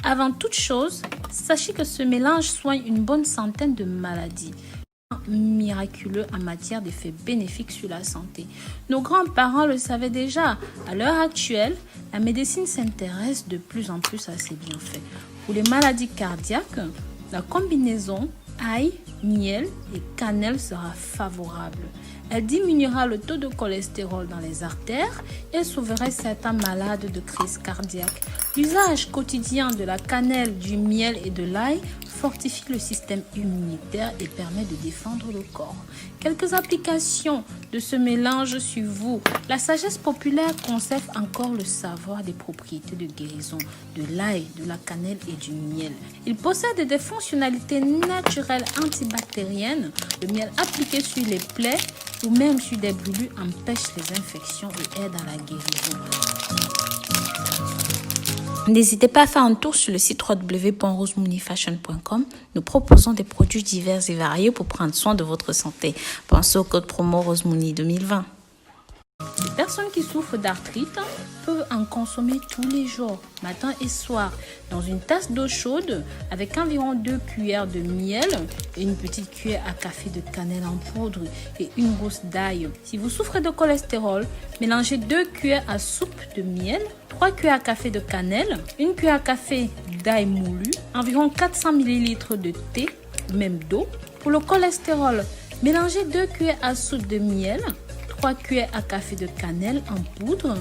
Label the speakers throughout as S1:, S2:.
S1: Avant toute chose, sachez que ce mélange soigne une bonne centaine de maladies. Miraculeux en matière d'effets bénéfiques sur la santé. Nos grands-parents le savaient déjà. À l'heure actuelle, la médecine s'intéresse de plus en plus à ces bienfaits. Pour les maladies cardiaques, la combinaison ail, miel et cannelle sera favorable. Elle diminuera le taux de cholestérol dans les artères et sauverait certains malades de crise cardiaque. L'usage quotidien de la cannelle, du miel et de l'ail fortifie le système immunitaire et permet de défendre le corps. Quelques applications de ce mélange sur vous. La sagesse populaire conserve encore le savoir des propriétés de guérison de l'ail, de la cannelle et du miel. Il possède des fonctionnalités naturelles antibactériennes. Le miel appliqué sur les plaies ou même sur des brûlures empêche les infections et aide à la guérison. N'hésitez pas à faire un tour sur le site www.rosemooneyfashion.com. Nous proposons des produits divers et variés pour prendre soin de votre santé. Pensez au code promo RoseMooney 2020. Les personnes qui souffrent d'arthrite peuvent en consommer tous les jours, matin et soir, dans une tasse d'eau chaude avec environ 2 cuillères de miel et une petite cuillère à café de cannelle en poudre et une gousse d'ail. Si vous souffrez de cholestérol, mélangez 2 cuillères à soupe de miel, 3 cuillères à café de cannelle, 1 cuillère à café d'ail moulu, environ 400 ml de thé, même d'eau. Pour le cholestérol, mélangez 2 cuillères à soupe de miel, 3 cuillères à café de cannelle en poudre,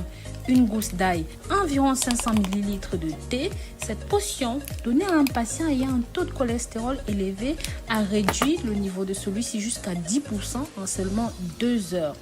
S1: une gousse d'ail, environ 500 ml de thé. Cette potion donnée à un patient ayant un taux de cholestérol élevé a réduit le niveau de celui-ci jusqu'à 10% en seulement 2 heures.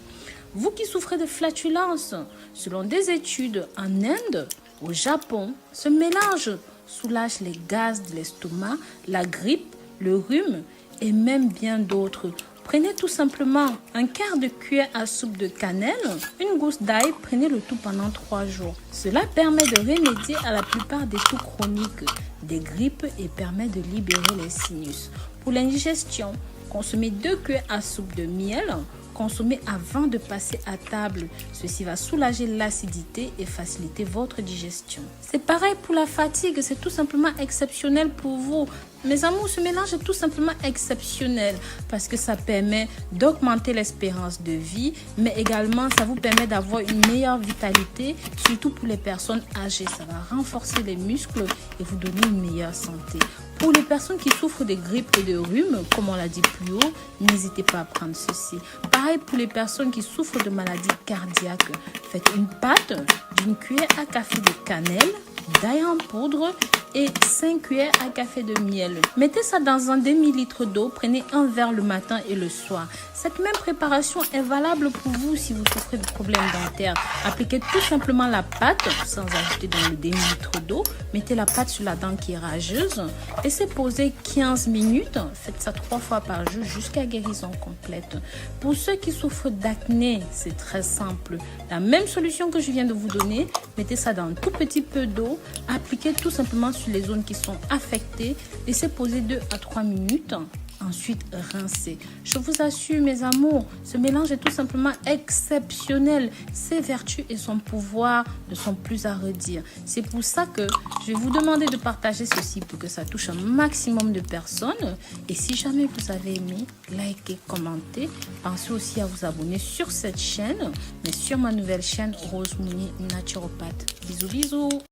S1: Vous qui souffrez de flatulence, selon des études en Inde, au Japon, ce mélange soulage les gaz de l'estomac, la grippe, le rhume et même bien d'autres. Prenez tout simplement un quart de cuillère à soupe de cannelle, une gousse d'ail, prenez le tout pendant 3 jours. Cela permet de remédier à la plupart des toux chroniques, des grippes et permet de libérer les sinus. Pour l'indigestion, consommez 2 cuillères à soupe de miel. Consommez avant de passer à table. Ceci va soulager l'acidité et faciliter votre digestion. C'est pareil pour la fatigue, c'est tout simplement exceptionnel pour vous. Mes amours, ce mélange est tout simplement exceptionnel parce que ça permet d'augmenter l'espérance de vie, mais également ça vous permet d'avoir une meilleure vitalité, surtout pour les personnes âgées. Ça va renforcer les muscles et vous donner une meilleure santé. Pour les personnes qui souffrent de grippe et de rhume, comme on l'a dit plus haut, n'hésitez pas à prendre ceci. Pareil pour les personnes qui souffrent de maladies cardiaques. Faites une pâte d'une cuillère à café de cannelle, d'ail en poudre et 5 cuillères à café de miel. Mettez ça dans un demi-litre d'eau, prenez un verre le matin et le soir. Cette même préparation est valable pour vous si vous souffrez de problèmes dentaires. Appliquez tout simplement la pâte sans ajouter dans le demi-litre d'eau. Mettez la pâte sur la dent qui est rageuse. Laissez poser 15 minutes. Faites ça 3 fois par jour jusqu'à guérison complète. Pour ceux qui souffrent d'acné, c'est très simple. La même solution que je viens de vous donner, mettez ça dans un tout petit peu d'eau. Appliquez tout simplement sur les zones qui sont affectées. Laissez poser 2 à 3 minutes. Ensuite, rincez. Je vous assure, mes amours, ce mélange est tout simplement exceptionnel. Ses vertus et son pouvoir ne sont plus à redire. C'est pour ça que je vais vous demander de partager ceci pour que ça touche un maximum de personnes. Et si jamais vous avez aimé, likez, commentez. Pensez aussi à vous abonner sur cette chaîne, mais sur ma nouvelle chaîne Rose Mooney Naturopathe. Bisous, bisous.